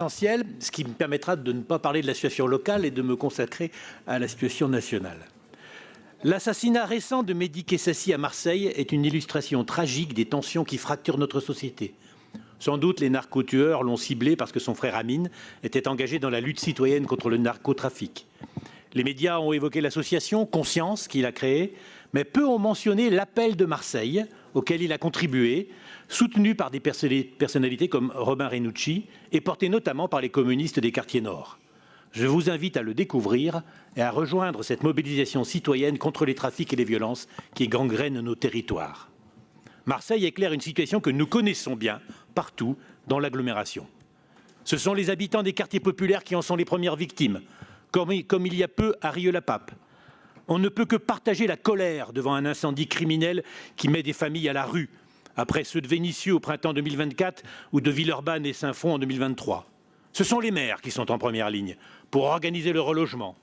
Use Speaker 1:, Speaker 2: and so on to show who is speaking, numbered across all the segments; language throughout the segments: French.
Speaker 1: Essentiel, ce qui me permettra de ne pas parler de la situation locale et de me consacrer à la situation nationale. L'assassinat récent de Mehdi Kessassi à Marseille est une illustration tragique des tensions qui fracturent notre société. Sans doute les narcotueurs l'ont ciblé parce que son frère Amine était engagé dans la lutte citoyenne contre le narcotrafic. Les médias ont évoqué l'association Conscience qu'il a créée, mais peu ont mentionné l'appel de Marseille auquel il a contribué, soutenu par des personnalités comme Robin Renucci et porté notamment par les communistes des quartiers nord. Je vous invite à le découvrir et à rejoindre cette mobilisation citoyenne contre les trafics et les violences qui gangrènent nos territoires. Marseille éclaire une situation que nous connaissons bien partout dans l'agglomération. Ce sont les habitants des quartiers populaires qui en sont les premières victimes, comme il y a peu à Rieux-la-Pape. On ne peut que partager la colère devant un incendie criminel qui met des familles à la rue, après ceux de Vénissieux au printemps 2024 ou de Villeurbanne et Saint-Fond en 2023. Ce sont les maires qui sont en première ligne pour organiser le relogement.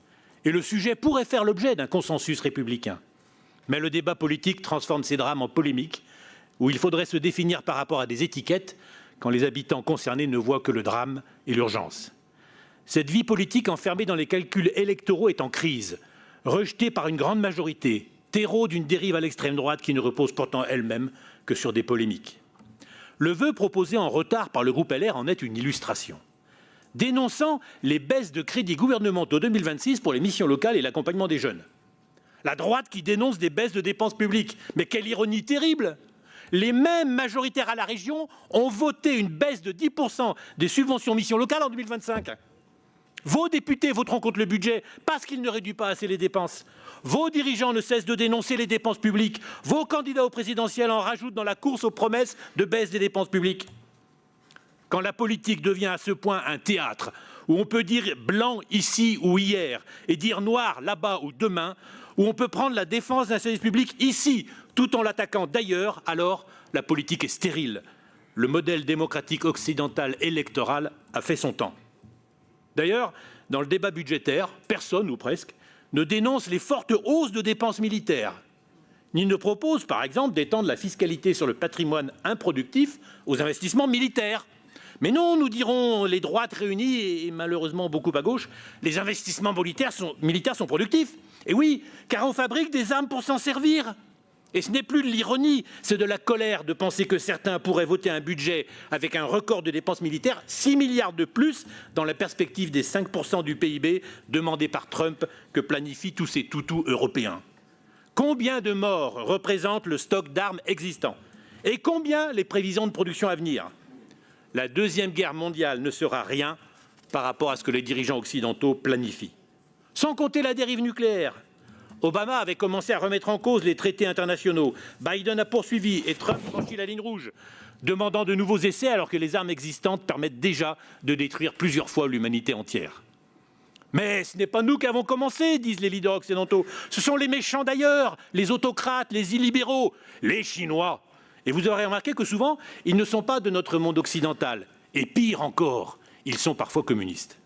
Speaker 1: Et le sujet pourrait faire l'objet d'un consensus républicain. Mais le débat politique transforme ces drames en polémiques où il faudrait se définir par rapport à des étiquettes quand les habitants concernés ne voient que le drame et l'urgence. Cette vie politique enfermée dans les calculs électoraux est en crise, rejetée par une grande majorité, terreau d'une dérive à l'extrême droite qui ne repose pourtant elle-même que sur des polémiques. Le vœu proposé en retard par le groupe LR en est une illustration. Dénonçant les baisses de crédits gouvernementaux 2026 pour les missions locales et l'accompagnement des jeunes. La droite qui dénonce des baisses de dépenses publiques. Mais quelle ironie terrible! Les mêmes majoritaires à la région ont voté une baisse de 10% des subventions missions locales en 2025. Vos députés voteront contre le budget parce qu'ils ne réduisent pas assez les dépenses. Vos dirigeants ne cessent de dénoncer les dépenses publiques. Vos candidats au présidentiel en rajoutent dans la course aux promesses de baisse des dépenses publiques. Quand la politique devient à ce point un théâtre où on peut dire blanc ici ou hier et dire noir là-bas ou demain, où on peut prendre la défense d'un service public ici tout en l'attaquant d'ailleurs, alors la politique est stérile. Le modèle démocratique occidental électoral a fait son temps. D'ailleurs, dans le débat budgétaire, personne ou presque ne dénonce les fortes hausses de dépenses militaires, ni ne propose par exemple d'étendre la fiscalité sur le patrimoine improductif aux investissements militaires. Mais non, nous diront les droites réunies et malheureusement beaucoup à gauche, les investissements militaires sont productifs. Et oui, car on fabrique des armes pour s'en servir. Et ce n'est plus de l'ironie, c'est de la colère de penser que certains pourraient voter un budget avec un record de dépenses militaires, 6 milliards de plus dans la perspective des 5% du PIB demandés par Trump que planifient tous ces toutous européens. Combien de morts représente le stock d'armes existant? Et combien les prévisions de production à venir? La Deuxième Guerre mondiale ne sera rien par rapport à ce que les dirigeants occidentaux planifient. Sans compter la dérive nucléaire. Obama avait commencé à remettre en cause les traités internationaux. Biden a poursuivi et Trump franchit la ligne rouge, demandant de nouveaux essais alors que les armes existantes permettent déjà de détruire plusieurs fois l'humanité entière. Mais ce n'est pas nous qui avons commencé, disent les leaders occidentaux. Ce sont les méchants d'ailleurs, les autocrates, les illibéraux, les Chinois. Et vous aurez remarqué que souvent, ils ne sont pas de notre monde occidental. Et pire encore, ils sont parfois communistes.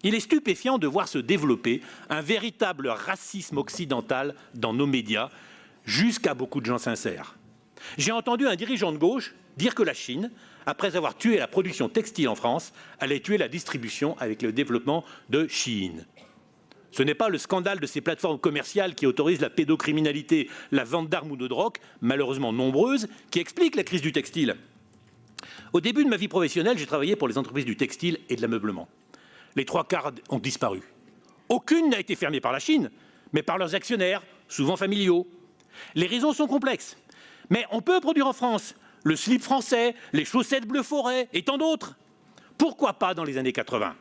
Speaker 1: Il est stupéfiant de voir se développer un véritable racisme occidental dans nos médias, jusqu'à beaucoup de gens sincères. J'ai entendu un dirigeant de gauche dire que la Chine, après avoir tué la production textile en France, allait tuer la distribution avec le développement de Shein. Ce n'est pas le scandale de ces plateformes commerciales qui autorisent la pédocriminalité, la vente d'armes ou de drogue, malheureusement nombreuses, qui explique la crise du textile. Au début de ma vie professionnelle, j'ai travaillé pour les entreprises du textile et de l'ameublement. Les 3/4 ont disparu. Aucune n'a été fermée par la Chine, mais par leurs actionnaires, souvent familiaux. Les raisons sont complexes. Mais on peut produire en France le slip français, les chaussettes bleu forêt et tant d'autres. Pourquoi pas dans les années 80 ?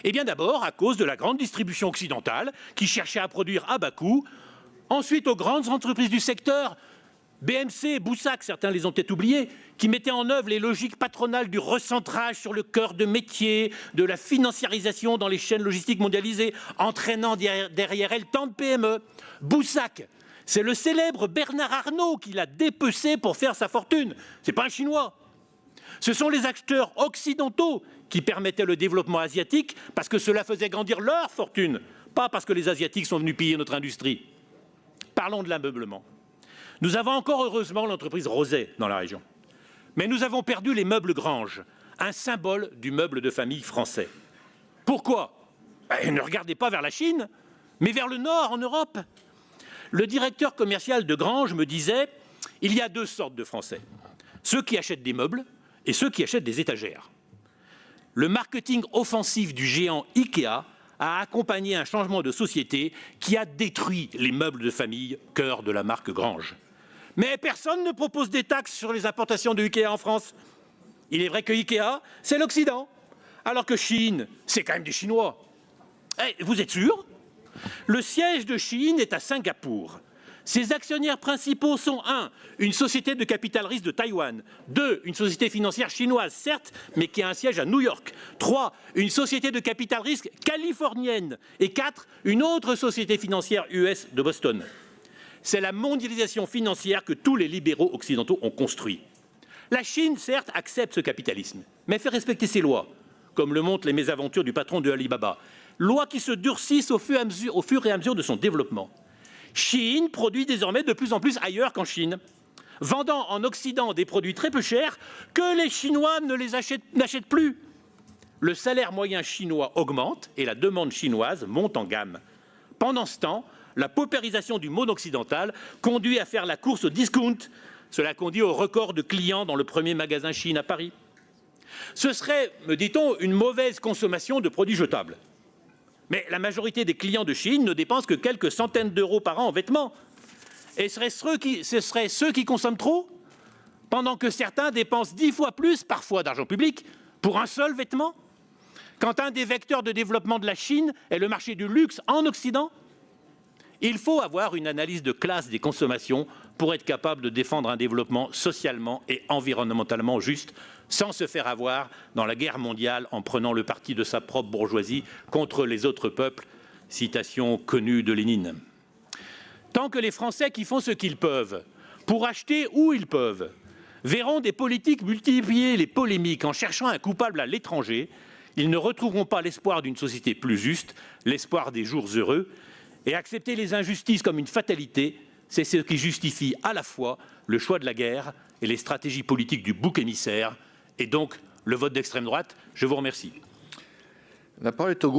Speaker 1: Eh bien d'abord à cause de la grande distribution occidentale qui cherchait à produire à bas coût. Ensuite aux grandes entreprises du secteur, BMC, Boussac, certains les ont peut-être oubliés, qui mettaient en œuvre les logiques patronales du recentrage sur le cœur de métier, de la financiarisation dans les chaînes logistiques mondialisées, entraînant derrière elles tant de PME. Boussac, c'est le célèbre Bernard Arnault qui l'a dépecé pour faire sa fortune. Ce n'est pas un Chinois. Ce sont les acteurs occidentaux qui permettaient le développement asiatique parce que cela faisait grandir leur fortune, pas parce que les Asiatiques sont venus piller notre industrie. Parlons de l'ameublement. Nous avons encore heureusement l'entreprise Roset dans la région. Mais nous avons perdu les meubles Grange, un symbole du meuble de famille français. Pourquoi? Ne regardez pas vers la Chine, mais vers le nord, en Europe. Le directeur commercial de Grange me disait « Il y a deux sortes de Français, ceux qui achètent des meubles et ceux qui achètent des étagères ». Le marketing offensif du géant Ikea a accompagné un changement de société qui a détruit les meubles de famille, cœur de la marque Grange. Mais personne ne propose des taxes sur les importations de Ikea en France. Il est vrai que Ikea, c'est l'Occident, alors que Chine, c'est quand même des Chinois. Vous êtes sûr? Le siège de Chine est à Singapour. Ses actionnaires principaux sont 1. Une société de capital risque de Taïwan. 2. Une société financière chinoise, certes, mais qui a un siège à New York. 3. Une société de capital risque californienne. Et 4. Une autre société financière US de Boston. C'est la mondialisation financière que tous les libéraux occidentaux ont construit. La Chine, certes, accepte ce capitalisme, mais fait respecter ses lois, comme le montrent les mésaventures du patron de Alibaba. Lois qui se durcissent au fur et à mesure de son développement. Chine produit désormais de plus en plus ailleurs qu'en Chine, vendant en Occident des produits très peu chers que les Chinois n'achètent plus. Le salaire moyen chinois augmente et la demande chinoise monte en gamme. Pendant ce temps, la paupérisation du monde occidental conduit à faire la course au discount. Cela conduit au record de clients dans le premier magasin Chine à Paris. Ce serait, me dit-on, une mauvaise consommation de produits jetables. Mais la majorité des clients de Chine ne dépensent que quelques centaines d'euros par an en vêtements. Et ce seraient ceux qui consomment trop, pendant que certains dépensent 10 fois plus, parfois d'argent public, pour un seul vêtement. Quand un des vecteurs de développement de la Chine est le marché du luxe en Occident, il faut avoir une analyse de classe des consommations pour être capable de défendre un développement socialement et environnementalement juste, sans se faire avoir dans la guerre mondiale en prenant le parti de sa propre bourgeoisie contre les autres peuples. Citation connue de Lénine. Tant que les Français qui font ce qu'ils peuvent pour acheter où ils peuvent verront des politiques multiplier les polémiques en cherchant un coupable à l'étranger, ils ne retrouveront pas l'espoir d'une société plus juste, l'espoir des jours heureux. Et accepter les injustices comme une fatalité, c'est ce qui justifie à la fois le choix de la guerre et les stratégies politiques du bouc émissaire, et donc le vote d'extrême droite. Je vous remercie.
Speaker 2: La parole est au